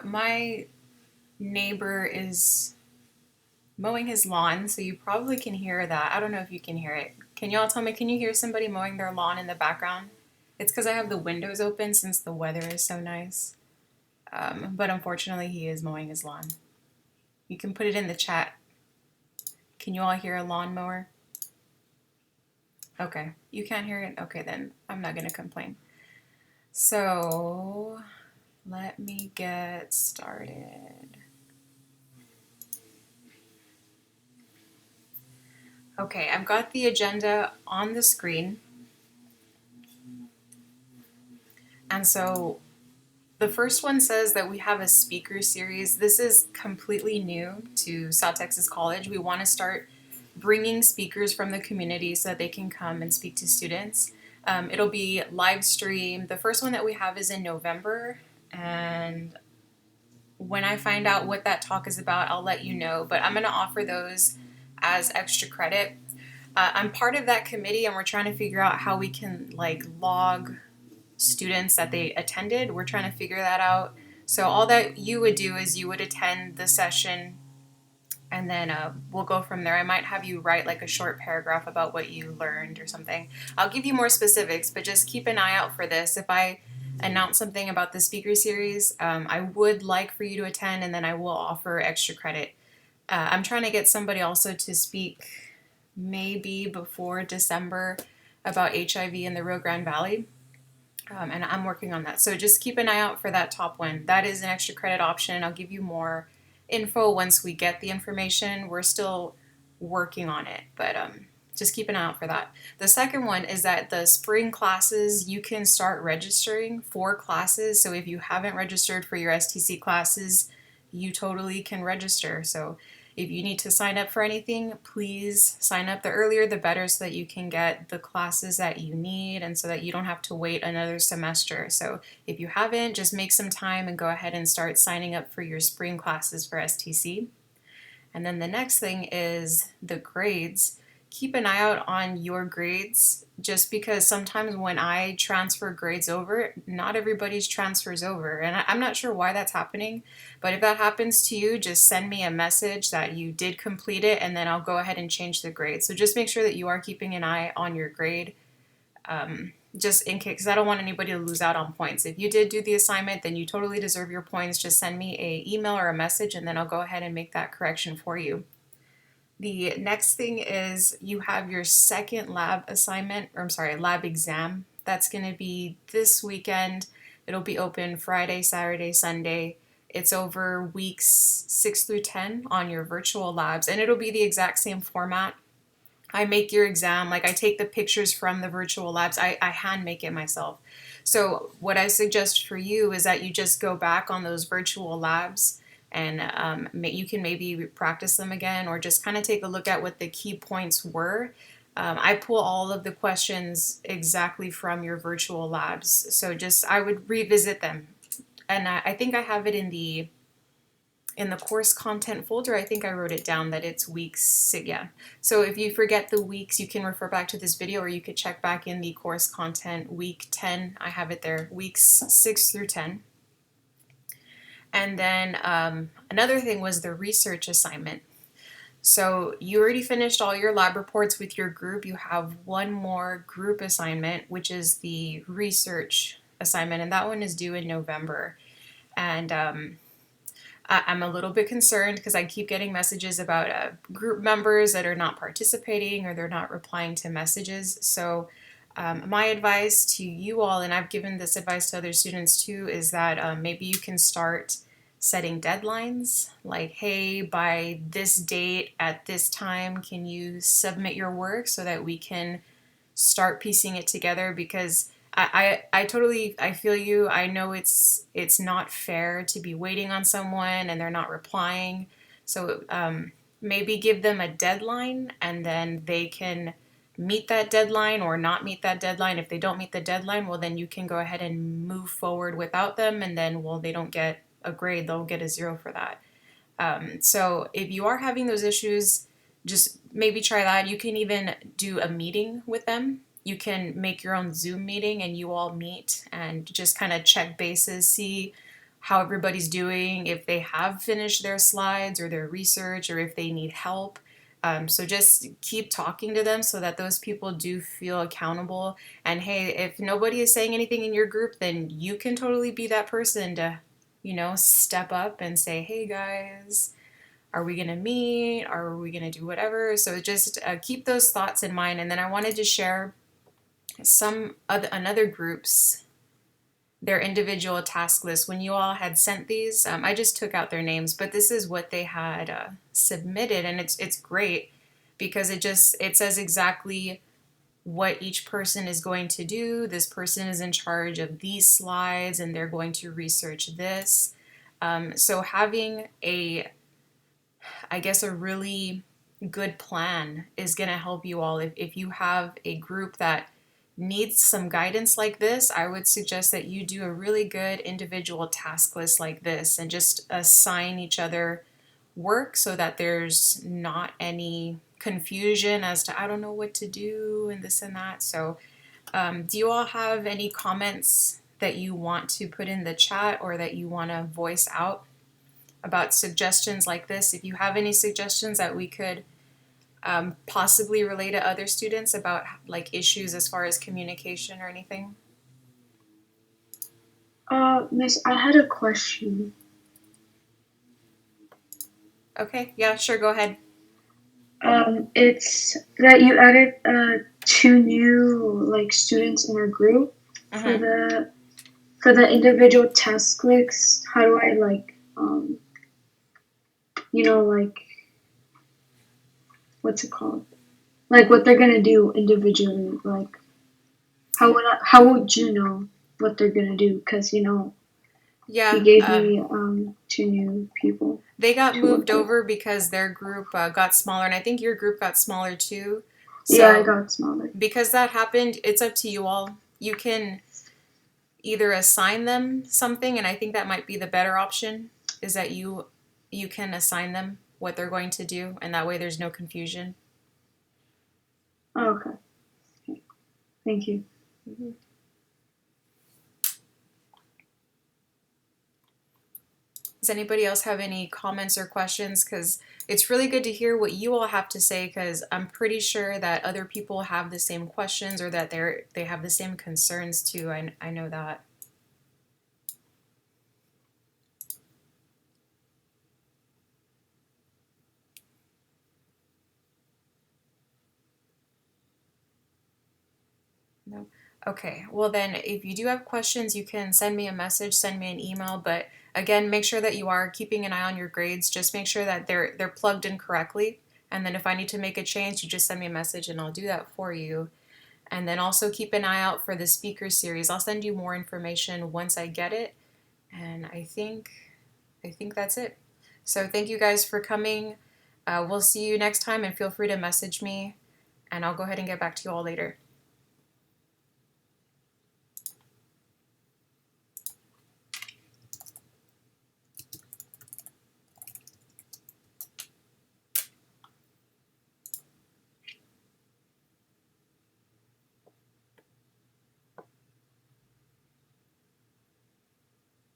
My neighbor is mowing his lawn, so you probably can hear that. I don't know if you can hear it. Can y'all tell me, can you hear somebody mowing their lawn in the background? It's because I have the windows open since the weather is so nice. But unfortunately, he is mowing his lawn. You can put it in the chat. Can you all hear a lawnmower? Okay, you can't hear it? Okay, then I'm not gonna complain. So, let me get started. Okay, I've got the agenda on the screen. And so the first one says that we have a speaker series. This is completely new to South Texas College. We want to start bringing speakers from the community so that they can come and speak to students. It'll be live stream. The first one that we have is in November, and when I find out what that talk is about, I'll let you know. But I'm going to offer those as extra credit. I'm part of that committee, and we're trying to figure out how we can like log students that they attended. We're trying to figure that out. So all that you would do is you would attend the session, and then we'll go from there. I might have you write like a short paragraph about what you learned or something. I'll give you more specifics, but just keep an eye out for this. If I announce something about the speaker series, I would like for you to attend, and then I will offer extra credit. I'm trying to get somebody also to speak maybe before December about HIV in the Rio Grande Valley. And I'm working on that. So just keep an eye out for that top one. That is an extra credit option. I'll give you more info once we get the information. We're still working on it, but just keep an eye out for that. The second one is that the spring classes, you can start registering for classes. So if you haven't registered for your STC classes, you totally can register. So if you need to sign up for anything, please sign up. The earlier the better, so that you can get the classes that you need and so that you don't have to wait another semester. So if you haven't, just make some time and go ahead and start signing up for your spring classes for STC. And then the next thing is the grades. Keep an eye out on your grades, just because sometimes when I transfer grades over, not everybody's transfers over. And I'm not sure why that's happening, but if that happens to you, just send me a message that you did complete it, and then I'll go ahead and change the grade. So just make sure that you are keeping an eye on your grade. Just in case, because I don't want anybody to lose out on points. If you did do the assignment, then you totally deserve your points. Just send me an email or a message, and then I'll go ahead and make that correction for you. The next thing is you have your second lab assignment, or I'm sorry, lab exam. That's going to be this weekend. It'll be open Friday, Saturday, Sunday. It's over weeks 6 through 10 on your virtual labs, and it'll be the exact same format. I make your exam, like I take the pictures from the virtual labs, I hand make it myself. So what I suggest for you is that you just go back on those virtual labs, and you can maybe practice them again, or just kind of take a look at what the key points were. I pull all of the questions exactly from your virtual labs, so just I would revisit them. And I think I have it in the course content folder. I think I wrote it down that it's weeks, yeah. So if you forget the weeks, you can refer back to this video, or you could check back in the course content week 10. I have it there, weeks 6 through 10. And then another thing was the research assignment. So you already finished all your lab reports with your group. You have one more group assignment, which is the research assignment, and that one is due in November. And I'm a little bit concerned because I keep getting messages about group members that are not participating, or they're not replying to messages. So my advice to you all, and I've given this advice to other students too, is that maybe you can start setting deadlines, like, hey, by this date at this time, can you submit your work so that we can start piecing it together? Because I totally, I feel you. I know it's not fair to be waiting on someone and they're not replying. So maybe give them a deadline, and then they can meet that deadline or not meet that deadline. If they don't meet the deadline, well, then you can go ahead and move forward without them, and then, well, they don't get a grade, they'll get a 0 for that. So if you are having those issues, just maybe try that. You can even do a meeting with them. You can make your own Zoom meeting, and you all meet and just kind of check bases, see how everybody's doing, if they have finished their slides or their research, or if they need help. So just keep talking to them so that those people do feel accountable. And hey, if nobody is saying anything in your group, then you can totally be that person to, step up and say, hey guys, are we going to meet? Are we going to do whatever? So just keep those thoughts in mind. And then I wanted to share another group's their individual task list. When you all had sent these, I just took out their names, but this is what they had submitted, and it's great because it says exactly what each person is going to do. This person is in charge of these slides, and they're going to research this. So having a really good plan is going to help you all. If you have a group that needs some guidance like this, I would suggest that you do a really good individual task list like this and just assign each other work so that there's not any confusion as to I don't know what to do and this and that. So do you all have any comments that you want to put in the chat or that you want to voice out about suggestions like this? If you have any suggestions that we could possibly relay to other students about like issues as far as communication or anything? Miss, I had a question. Okay, yeah, sure, go ahead. It's that you added two new like students in our group for Mm-hmm. the individual task clicks. How do I like like what's it called? Like what they're gonna do individually. Like how would you know what they're gonna do? Because you Yeah, gave me two new people they got to moved work with. over because their group got smaller, and I think your group got smaller too. Yeah, I So got smaller. because that happened, it's up to you all. You can either assign them something, and I think that might be the better option, is that you can assign them what they're going to do, and that way there's no confusion. Oh, okay, thank you. Mm-hmm. Does anybody else have any comments or questions? Because it's really good to hear what you all have to say, because I'm pretty sure that other people have the same questions or that they have the same concerns too. I know that. No. Okay. Well then, if you do have questions, you can send me a message, send me an email. But again, make sure that you are keeping an eye on your grades. Just make sure that they're plugged in correctly. And then if I need to make a change, you just send me a message and I'll do that for you. And then also keep an eye out for the speaker series. I'll send you more information once I get it. And I think that's it. So thank you guys for coming. We'll see you next time, and feel free to message me, and I'll go ahead and get back to you all later.